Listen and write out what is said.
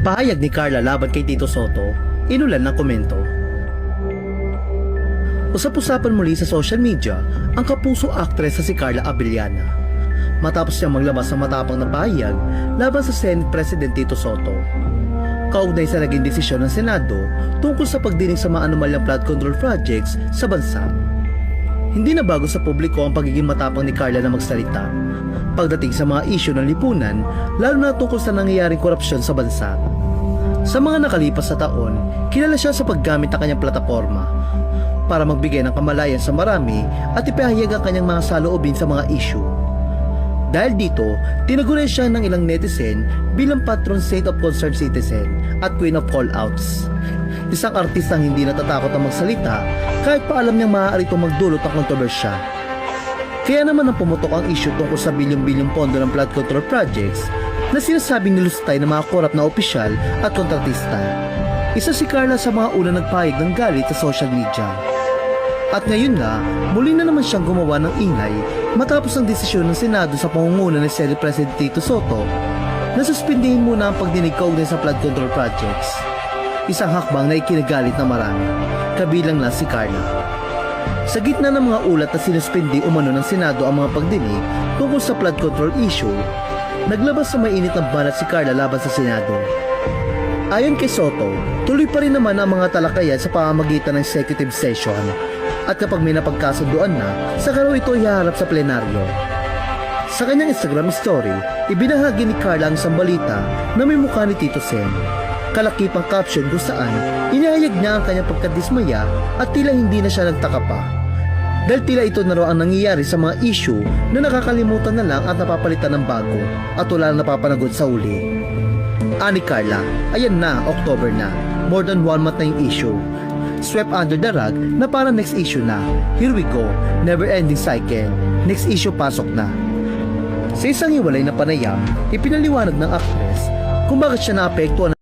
Pahayag ni Carla laban kay Tito Soto, inulan ng komento. Usap-usapan muli sa social media ang kapuso actress na si Carla Abellana matapos niyang maglabas ng matapang na pahayag laban sa Senate President Tito Soto. Kaugnay sa naging desisyon ng Senado tungkol sa pagdinig sa mga anomalyang flood control projects sa bansa. Hindi na bago sa publiko ang pagiging matapang ni Carla na magsalita pagdating sa mga isyu ng lipunan, lalo na tungkol sa nangyayaring korupsyon sa bansa. Sa mga nakalipas na taon, kilala siya sa paggamit ng kanyang plataforma para magbigay ng kamalayan sa marami at ipahayag ang kanyang mga saloobin sa mga isyu. Dahil dito, tinaguran siya ng ilang netizen bilang patron saint of concerned citizen at queen of call-outs. Isang artistang hindi natatakot ang magsalita kahit pa alam niyang maaari itong magdulot ng kontrobersya. Kaya naman ang pumutok ang issue tungkol sa bilyong-bilyong pondo ng flood control projects na sinasabing nilustay ng mga korap na opisyal at kontratista. Isa si Carla sa mga unang nagpahayag ng galit sa social media. At ngayon nga, muli na naman siyang gumawa ng ingay matapos ang desisyon ng Senado sa pangunguna ni Senate President Tito Soto na suspindihin muna ang pagdinig kaugnay sa flood control projects. Isang hakbang na ikinagalit ng marami, kabilang na si Carla. Sa gitna ng mga ulat na sinuspindi umano ng Senado ang mga pagdinig tungkol sa flood control issue, naglabas sa mainit na banat si Carla laban sa Senado. Ayon kay Soto, tuloy pa rin naman ang mga talakayan sa pamamagitan ng executive session at kapag may napagkasunduan na, saka raw ito ihaharap sa plenaryo. Sa kanyang Instagram story, ibinahagi ni Carla ang isang balita na may mukha ni Tito Sen. Kalakipang caption kung saan inihayag niya ang kanyang pagkadismaya at tila hindi na siya nagtaka pa. Dahil tila ito na raw ang nangyayari sa mga issue na nakakalimutan na lang at napapalitan ng bago at wala na napapanagod sa uli. Ani Carla, ayan na, October na. More than 1 month na yung issue. Swept under the rug na parang next issue na. Here we go, never ending cycle. Next issue pasok na. Sa isang hiwalay na panayam, ipinaliwanag ng actress kung bakit siya naapektuhan